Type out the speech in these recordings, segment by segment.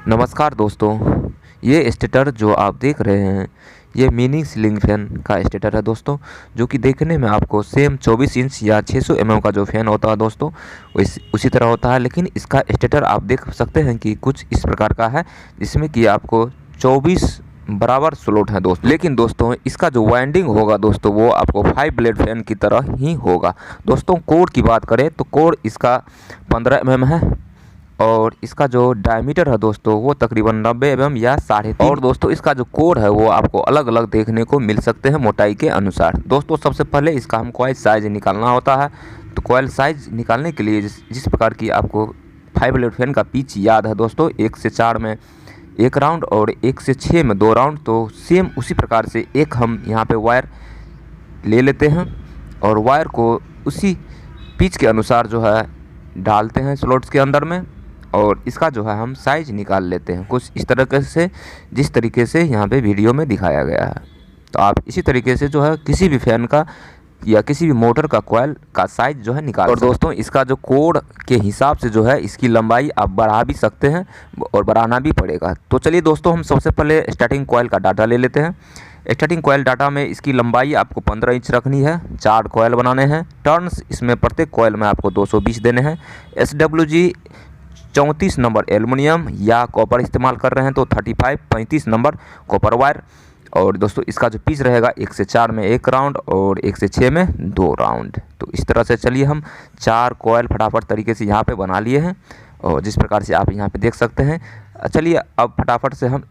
नमस्कार दोस्तों, ये स्टेटर जो आप देख रहे हैं ये मिनी सीलिंग फैन का स्टेटर है दोस्तों, जो कि देखने में आपको सेम 24 इंच या 600 mm का जो फैन होता है दोस्तों उसी तरह होता है। लेकिन इसका स्टेटर आप देख सकते हैं कि कुछ इस प्रकार का है, जिसमें कि आपको 24 बराबर स्लॉट है दोस्तों। लेकिन दोस्तों इसका जो वाइंडिंग होगा दोस्तों वो आपको 5 ब्लेड फैन की तरह ही होगा दोस्तों। कोर की बात करें तो कोर इसका 15 mm है और इसका जो डायमीटर है दोस्तों वो तकरीबन 90 mm या 3.5। और दोस्तों इसका जो कोड है वो आपको अलग अलग देखने को मिल सकते हैं मोटाई के अनुसार। दोस्तों सबसे पहले इसका हम कॉइल साइज निकालना होता है, तो कॉइल साइज निकालने के लिए जिस प्रकार की आपको 5 ब्लेड फैन का पिच याद है दोस्तों, 1 से 4 में 1 राउंड और 1 से 6 में 2 राउंड, तो सेम उसी प्रकार से एक हम यहाँ पे वायर ले लेते हैं और वायर को उसी पिच के अनुसार जो है डालते हैं स्लॉट्स के अंदर में, और इसका जो है हम साइज निकाल लेते हैं कुछ इस तरीके से, जिस तरीके से यहाँ पे वीडियो में दिखाया गया है। तो आप इसी तरीके से जो है किसी भी फैन का या किसी भी मोटर का कॉइल का साइज जो है निकाल। और दोस्तों इसका जो कोड के हिसाब से जो है इसकी लंबाई आप बढ़ा भी सकते हैं और बढ़ाना भी पड़ेगा। तो चलिए दोस्तों हम सबसे पहले स्टार्टिंग कॉइल का डाटा ले लेते हैं। स्टार्टिंग कॉइल डाटा में इसकी लंबाई आपको 15 इंच रखनी है, 4 कॉइल बनाने हैं। टर्न्स इसमें प्रत्येक कॉइल में आपको 220 देने हैं। SWG 34 नंबर एल्युमिनियम या कॉपर इस्तेमाल कर रहे हैं तो 35 नंबर कॉपर वायर। और दोस्तों इसका जो पिच रहेगा 1 से 4 में 1 राउंड और 1 से 6 में 2 राउंड। तो इस तरह से चलिए हम 4 कॉइल फटाफट तरीके से यहाँ पे बना लिए हैं, और जिस प्रकार से आप यहाँ पे देख सकते हैं। चलिए अब फटाफट से हम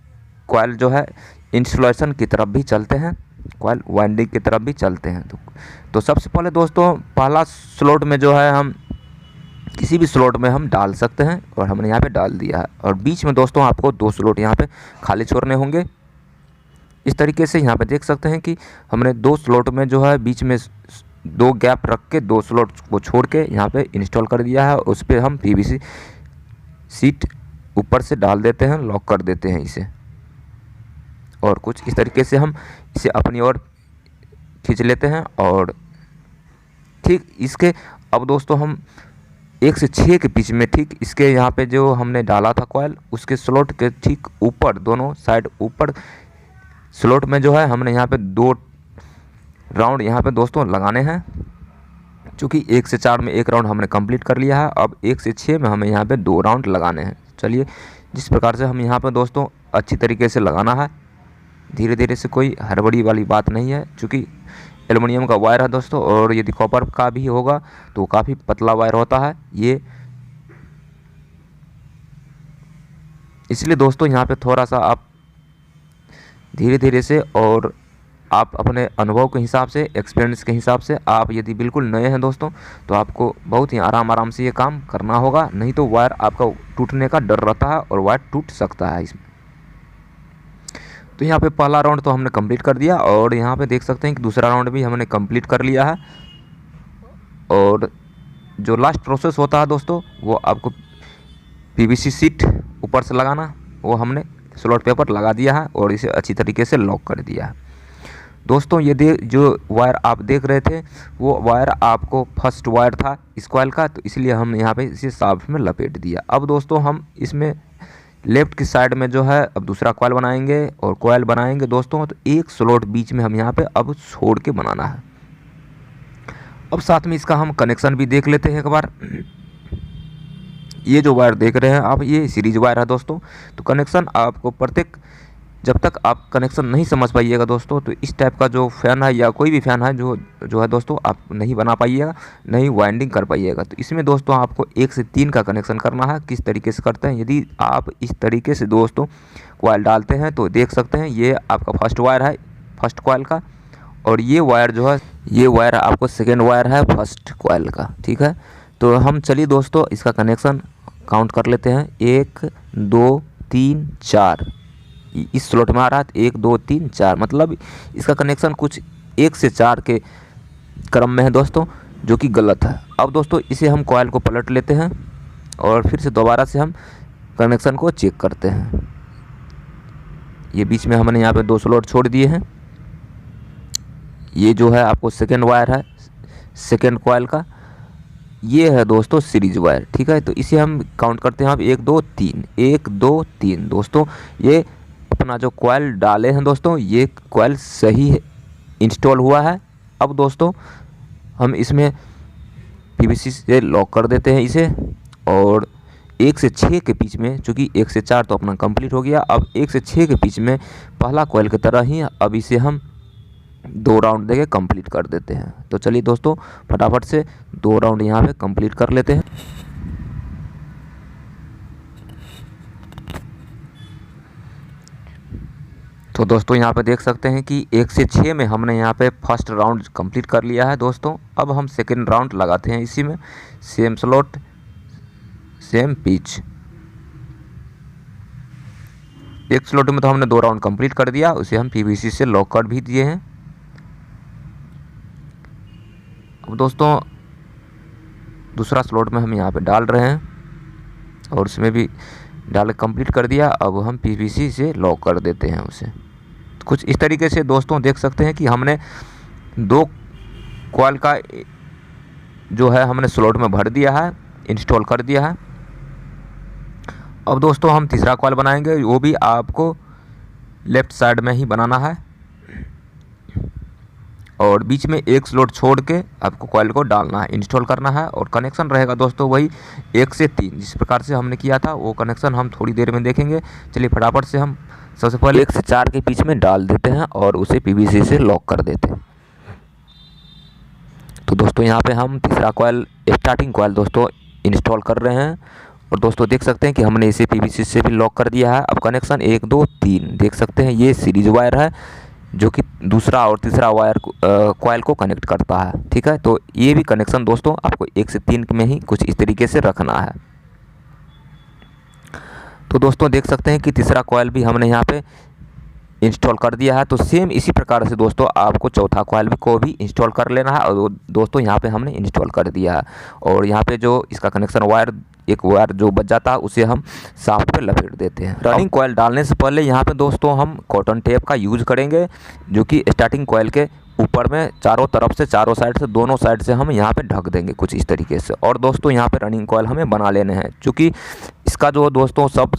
कॉइल जो है इंस्टॉलेशन की तरफ भी चलते हैं, कॉइल वाइंडिंग की तरफ भी चलते हैं। तो सबसे पहले दोस्तों पहला स्लॉट में जो है हम किसी भी स्लॉट में हम डाल सकते हैं, और हमने यहाँ पे डाल दिया है। और बीच में दोस्तों आपको 2 स्लॉट यहाँ पे खाली छोड़ने होंगे। इस तरीके से यहाँ पे देख सकते हैं कि हमने 2 स्लॉट में जो है बीच में 2 गैप रख के 2 स्लॉट को छोड़ के यहाँ पे इंस्टॉल कर दिया है। उस पर हम PVC सीट ऊपर से डाल देते हैं, लॉक कर देते हैं इसे, और कुछ इस तरीके से हम इसे अपनी ओर खींच लेते हैं। और ठीक इसके अब दोस्तों हम 1 से 6 के बीच में ठीक इसके यहाँ पे जो हमने डाला था कॉइल उसके स्लॉट के ठीक ऊपर, दोनों साइड ऊपर स्लॉट में जो है हमने यहाँ पे 2 राउंड यहाँ पे दोस्तों लगाने हैं। चूँकि 1 से 4 में 1 राउंड हमने कंप्लीट कर लिया है, अब 1 से 6 में हमें यहाँ पे 2 राउंड लगाने हैं। चलिए जिस प्रकार से हम यहाँ पे दोस्तों अच्छी तरीके से लगाना है, धीरे धीरे से, कोई हड़बड़ी वाली बात नहीं है। चूँकि एल्युमिनियम का वायर है दोस्तों, और यदि कॉपर का भी होगा तो काफ़ी पतला वायर होता है ये, इसलिए दोस्तों यहाँ पे थोड़ा सा आप धीरे धीरे से, और आप अपने अनुभव के हिसाब से, एक्सपीरियंस के हिसाब से, आप यदि बिल्कुल नए हैं दोस्तों तो आपको बहुत ही आराम से ये काम करना होगा, नहीं तो वायर आपका टूटने का डर रहता है और वायर टूट सकता है इसमें। तो यहाँ पे पहला राउंड तो हमने कंप्लीट कर दिया, और यहाँ पे देख सकते हैं कि दूसरा राउंड भी हमने कंप्लीट कर लिया है। और जो लास्ट प्रोसेस होता है दोस्तों वो आपको PVC सीट ऊपर से लगाना, वो हमने स्लॉट पेपर लगा दिया है और इसे अच्छी तरीके से लॉक कर दिया है। दोस्तों ये जो वायर आप देख रहे थे वो वायर आपको फर्स्ट वायर था इस कॉइल का, तो इसलिए हम यहाँ पे इसे साफ में लपेट दिया। अब दोस्तों हम इसमें लेफ्ट की साइड में जो है अब दूसरा कॉइल बनाएंगे, और कॉइल बनाएंगे दोस्तों तो एक स्लॉट बीच में हम यहाँ पे अब छोड़ के बनाना है। अब साथ में इसका हम कनेक्शन भी देख लेते हैं एक बार। ये जो वायर देख रहे हैं आप, ये सीरीज वायर है दोस्तों। तो कनेक्शन आपको प्रत्येक, जब तक आप कनेक्शन नहीं समझ पाइएगा दोस्तों तो इस टाइप का जो फ़ैन है या कोई भी फ़ैन है जो है दोस्तों आप नहीं बना पाइएगा, नहीं वाइंडिंग कर पाइएगा। तो इसमें दोस्तों आपको 1 से 3 का कनेक्शन करना है। किस तरीके से करते हैं, यदि आप इस तरीके से दोस्तों कॉइल डालते हैं तो देख सकते हैं ये आपका फर्स्ट वायर है फर्स्ट कॉइल का, और ये वायर जो है ये वायर आपको सेकेंड वायर है फर्स्ट कॉइल का। ठीक है, तो हम चलिए दोस्तों इसका कनेक्शन काउंट कर लेते हैं। 1 2 3 4 इस स्लॉट में आ रहा है, 1 2 3 4, मतलब इसका कनेक्शन कुछ 1 से 4 के क्रम में है दोस्तों, जो कि गलत है। अब दोस्तों इसे हम कॉइल को पलट लेते हैं और फिर से दोबारा से हम कनेक्शन को चेक करते हैं। ये बीच में हमने यहाँ पे 2 स्लॉट छोड़ दिए हैं। ये जो है आपको सेकेंड वायर है सेकेंड कॉइल का, ये है दोस्तों सीरीज वायर, ठीक है। तो इसे हम काउंट करते हैं, अब 1 2 3, 1 2 3 दोस्तों। ये अपना जो कॉइल डाले हैं दोस्तों, ये कॉइल सही इंस्टॉल हुआ है। अब दोस्तों हम इसमें पीवीसी से लॉक कर देते हैं इसे, और 1 से 6 के बीच में, चूँकि 1 से 4 तो अपना कंप्लीट हो गया, अब 1 से 6 के बीच में पहला कॉइल की तरह ही अब इसे हम 2 राउंड देके कंप्लीट कर देते हैं। तो चलिए दोस्तों फटाफट से 2 राउंड यहाँ पे कंप्लीट कर लेते हैं। तो दोस्तों यहाँ पे देख सकते हैं कि 1 से 6 में हमने यहाँ पे फर्स्ट राउंड कंप्लीट कर लिया है दोस्तों। अब हम सेकेंड राउंड लगाते हैं इसी में, सेम स्लॉट सेम पिच। एक स्लॉट में तो हमने 2 राउंड कंप्लीट कर दिया, उसे हम पीवीसी से लॉक कर भी दिए हैं। अब दोस्तों दूसरा स्लॉट में हम यहाँ पे डाल रहे हैं, और उसमें भी डाल कंप्लीट कर दिया। अब हम पीवीसी से लॉक कर देते हैं उसे। कुछ इस तरीके से दोस्तों देख सकते हैं कि हमने 2 कॉइल का जो है हमने स्लॉट में भर दिया है, इंस्टॉल कर दिया है। अब दोस्तों हम तीसरा कॉइल बनाएंगे, वो भी आपको लेफ़्ट साइड में ही बनाना है, और बीच में एक स्लॉट छोड़ के आपको कॉइल को डालना है, इंस्टॉल करना है। और कनेक्शन रहेगा दोस्तों वही 1 से 3 जिस प्रकार से हमने किया था, वो कनेक्शन हम थोड़ी देर में देखेंगे। चलिए फटाफट से हम सबसे पहले 1 से 4 के बीच में डाल देते हैं और उसे पीवीसी से लॉक कर देते हैं। तो दोस्तों यहाँ पे हम तीसरा कॉइल, स्टार्टिंग कॉइल दोस्तों इंस्टॉल कर रहे हैं, और दोस्तों देख सकते हैं कि हमने इसे पीवीसी से भी लॉक कर दिया है। अब कनेक्शन 1 2 3 देख सकते हैं, ये सीरीज वायर है जो कि दूसरा और तीसरा वायर कॉइल को कनेक्ट करता है, ठीक है। तो ये भी कनेक्शन दोस्तों आपको 1 से 3 में ही कुछ इस तरीके से रखना है। तो दोस्तों देख सकते हैं कि तीसरा कॉइल भी हमने यहाँ पे इंस्टॉल कर दिया है। तो सेम इसी प्रकार से दोस्तों आपको चौथा कॉइल को भी इंस्टॉल कर लेना है, और दोस्तों यहाँ पे हमने इंस्टॉल कर दिया है। और यहाँ पे जो इसका कनेक्शन वायर, एक वायर जो बच जाता है, उसे हम शाफ्ट पे लपेट देते हैं। रनिंग कॉइल डालने से पहले यहाँ पे दोस्तों हम कॉटन टेप का यूज करेंगे, जो कि स्टार्टिंग कॉइल के ऊपर में चारों तरफ से, चारों साइड से, दोनों साइड से हम यहाँ पे ढक देंगे कुछ इस तरीके से। और दोस्तों यहाँ पे रनिंग कॉइल हमें बना लेने हैं, क्योंकि इसका जो दोस्तों सब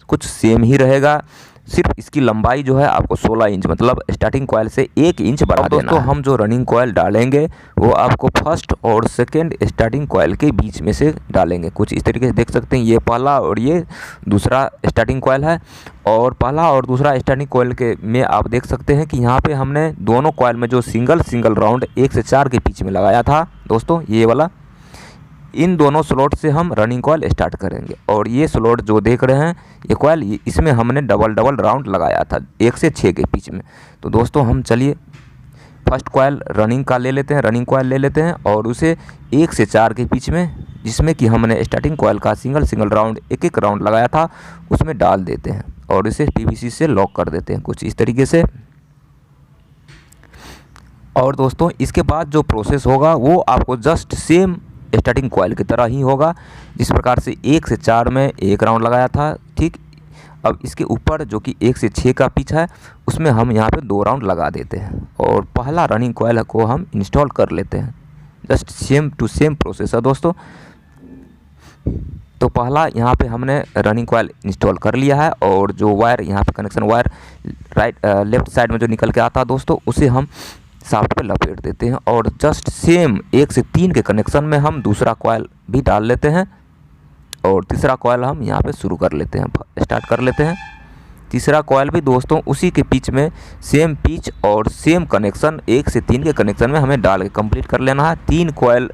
कुछ सेम ही रहेगा, सिर्फ इसकी लंबाई जो है आपको 16 इंच, मतलब स्टार्टिंग कॉइल से 1 इंच बढ़ा देना है। दोस्तों हम जो रनिंग कॉइल डालेंगे वो आपको फर्स्ट और सेकंड स्टार्टिंग कॉइल के बीच में से डालेंगे, कुछ इस तरीके से देख सकते हैं। ये पहला और ये दूसरा स्टार्टिंग कॉइल है, और पहला और दूसरा स्टार्टिंग कॉइल के में आप देख सकते हैं कि यहाँ पे हमने दोनों कॉइल में जो सिंगल राउंड 1 से 4 के बीच में लगाया था दोस्तों, ये वाला, इन दोनों स्लॉट से हम रनिंग कॉइल स्टार्ट करेंगे। और ये स्लॉट जो देख रहे हैं ये कॉइल, इसमें हमने डबल राउंड लगाया था 1 से 6 के बीच में। तो दोस्तों हम चलिए फर्स्ट कॉइल रनिंग का ले लेते हैं, रनिंग कॉइल ले लेते हैं, और उसे 1 से 4 के बीच में, जिसमें कि हमने स्टार्टिंग कॉइल का सिंगल राउंड 1 राउंड लगाया था, उसमें डाल देते हैं और इसे पीवीसी से लॉक कर देते हैं कुछ इस तरीके से। और दोस्तों इसके बाद जो प्रोसेस होगा वो आपको जस्ट सेम स्टार्टिंग कॉइल की तरह ही होगा, जिस प्रकार से 1 से 4 में 1 राउंड लगाया था, ठीक। अब इसके ऊपर जो कि 1 से 6 का पिच है, उसमें हम यहाँ पे 2 राउंड लगा देते हैं, और पहला रनिंग कॉइल को हम इंस्टॉल कर लेते हैं। Just same to same process है दोस्तों। तो पहला यहाँ पे हमने रनिंग कॉइल इंस्टॉल कर लिया है, और जो वायर यहाँ पे कनेक्शन वायर लेफ्ट साइड में जो निकल के आता है दोस्तों, उसे हम शाफ्ट पे लपेट देते हैं, और जस्ट सेम 1 से 3 के कनेक्शन में हम दूसरा कॉइल भी डाल लेते हैं, और तीसरा कॉइल हम यहाँ पे शुरू कर लेते हैं, स्टार्ट कर लेते हैं। तीसरा कॉइल भी दोस्तों उसी के पिच में, सेम पिच और सेम कनेक्शन 1 से 3 के कनेक्शन में हमें डाल के कंप्लीट कर लेना है। 3 कॉइल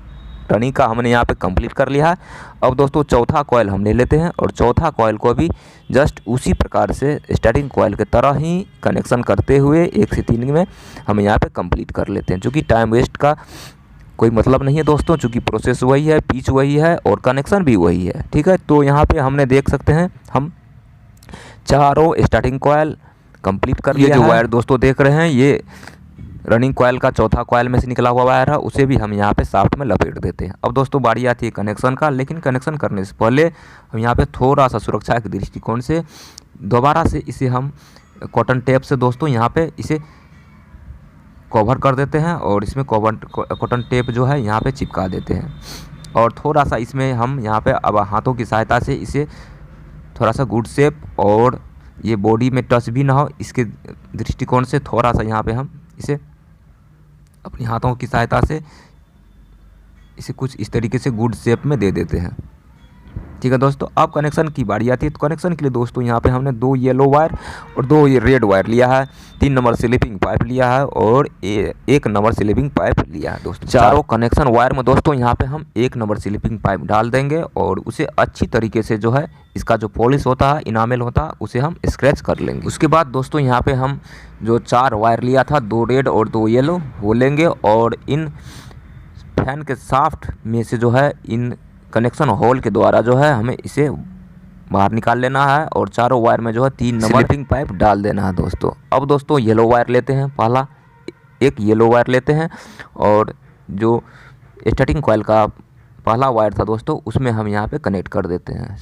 रनिंग का हमने यहाँ पे कंप्लीट कर लिया है। अब दोस्तों चौथा कॉइल हम ले लेते हैं, और चौथा कॉइल को भी जस्ट उसी प्रकार से स्टार्टिंग कॉइल की तरह ही कनेक्शन करते हुए 1 से 3 में हम यहाँ पे कंप्लीट कर लेते हैं, क्योंकि टाइम वेस्ट का कोई मतलब नहीं है दोस्तों, चूँकि प्रोसेस वही है, पिच वही है, और कनेक्शन भी वही है, ठीक है। तो यहाँ पे हमने देख सकते हैं हम चारों स्टार्टिंग कॉइल कंप्लीट कर लिया है। जो वायर दोस्तों देख रहे हैं, ये रनिंग कॉइल का चौथा कॉइल में से निकला हुआ वायर है, उसे भी हम यहाँ पे शाफ्ट में लपेट देते हैं। अब दोस्तों बारी आती है कनेक्शन का, लेकिन कनेक्शन करने से पहले हम यहाँ पे थोड़ा सा सुरक्षा के दृष्टिकोण से दोबारा से इसे हम कॉटन टेप से दोस्तों यहाँ पे इसे कवर कर देते हैं, और इसमें कॉटन टेप जो है यहाँ पे चिपका देते हैं। और थोड़ा सा इसमें हम यहाँ पे अब हाथों की सहायता से इसे थोड़ा सा गुड शेप और ये बॉडी में टच भी ना हो इसके दृष्टिकोण से थोड़ा सा यहाँ पे हम इसे अपनी हाथों की सहायता से इसे कुछ इस तरीके से गुड शेप में दे देते हैं। ठीक है दोस्तों, अब कनेक्शन की बारी आती है। तो कनेक्शन के लिए दोस्तों यहाँ पे हमने 2 येलो वायर और 2 ये रेड वायर लिया है, 3 नंबर स्लीपिंग पाइप लिया है और 1 नंबर स्लीपिंग पाइप लिया है दोस्तों। चारों कनेक्शन वायर में दोस्तों यहाँ पे हम 1 नंबर स्लीपिंग पाइप डाल देंगे और उसे अच्छी तरीके से जो है इसका जो पॉलिश होता है, इनामेल होता है, उसे हम स्क्रैच कर लेंगे। उसके बाद दोस्तों यहाँ पे हम जो 4 वायर लिया था, 2 रेड और 2 येलो, वो लेंगे और इन फैन के शाफ्ट में से जो है इन कनेक्शन होल के द्वारा जो है हमें इसे बाहर निकाल लेना है और चारों वायर में जो है 3 नंबर स्लीपिंग पाइप डाल देना है दोस्तों। अब दोस्तों येलो वायर लेते हैं, पहला एक येलो वायर लेते हैं और जो स्टार्टिंग कॉइल का पहला वायर था दोस्तों उसमें हम यहाँ पे कनेक्ट कर देते हैं।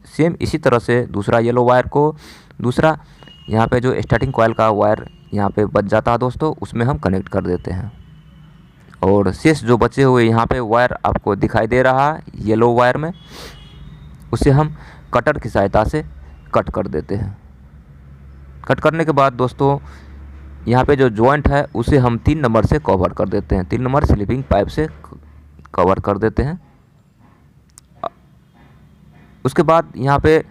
सेम इसी तरह से दूसरा येलो वायर को दूसरा यहाँ पे जो स्टार्टिंग कॉइल का वायर यहाँ पे बच जाता है दोस्तों उसमें हम कनेक्ट कर देते हैं और शेष जो बचे हुए यहाँ पे वायर आपको दिखाई दे रहा है येलो वायर में, उसे हम कटर की सहायता से कट कर देते हैं। कट करने के बाद दोस्तों यहाँ पे जो जॉइंट है उसे हम 3 नंबर से कवर कर देते हैं, 3 नंबर स्लीपिंग पाइप से कवर कर देते हैं। उसके बाद यहाँ पे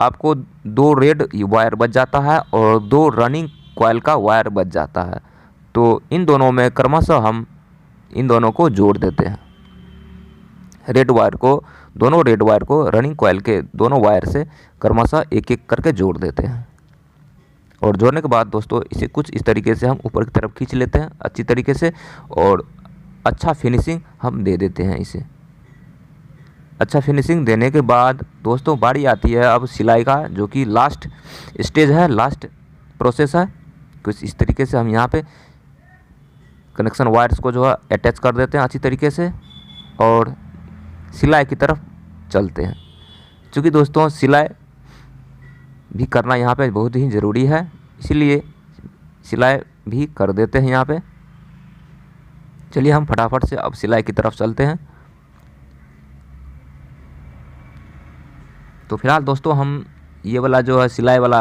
आपको 2 रेड वायर बच जाता है और 2 रनिंग कॉइल का वायर बच जाता है। तो इन दोनों में क्रमशः हम इन दोनों को जोड़ देते हैं। दोनों रेड वायर को रनिंग कॉइल के दोनों वायर से क्रमशः एक एक करके जोड़ देते हैं और जोड़ने के बाद दोस्तों इसे कुछ इस तरीके से हम ऊपर की तरफ खींच लेते हैं अच्छी तरीके से और अच्छा फिनिशिंग हम दे देते हैं इसे। अच्छा फिनिशिंग देने के बाद दोस्तों बारी आती है अब सिलाई का, जो कि लास्ट स्टेज है, लास्ट प्रोसेस है। कुछ इस तरीके से हम यहाँ पे कनेक्शन वायर्स को जो है अटैच कर देते हैं अच्छी तरीके से और सिलाई की तरफ चलते हैं। क्योंकि दोस्तों सिलाई भी करना यहाँ पे बहुत ही ज़रूरी है, इसीलिए सिलाई भी कर देते हैं यहाँ पे। चलिए हम फटाफट से अब सिलाई की तरफ चलते हैं। तो फिलहाल दोस्तों हम ये वाला जो है सिलाई वाला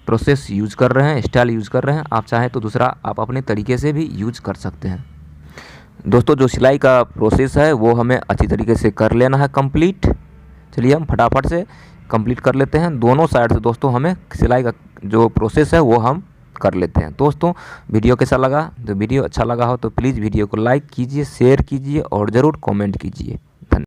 प्रोसेस यूज़ कर रहे हैं, स्टाइल यूज़ कर रहे हैं। आप चाहें तो दूसरा आप अपने तरीके से भी यूज कर सकते हैं। दोस्तों जो सिलाई का प्रोसेस है वो हमें अच्छी तरीके से कर लेना है कंप्लीट। चलिए हम फटाफट से कंप्लीट कर लेते हैं। दोनों साइड से दोस्तों हमें सिलाई का जो प्रोसेस है वो हम कर लेते हैं। दोस्तों वीडियो कैसा लगा? तो वीडियो अच्छा लगा हो तो प्लीज़ वीडियो को लाइक कीजिए, शेयर कीजिए और ज़रूर कमेंट कीजिए।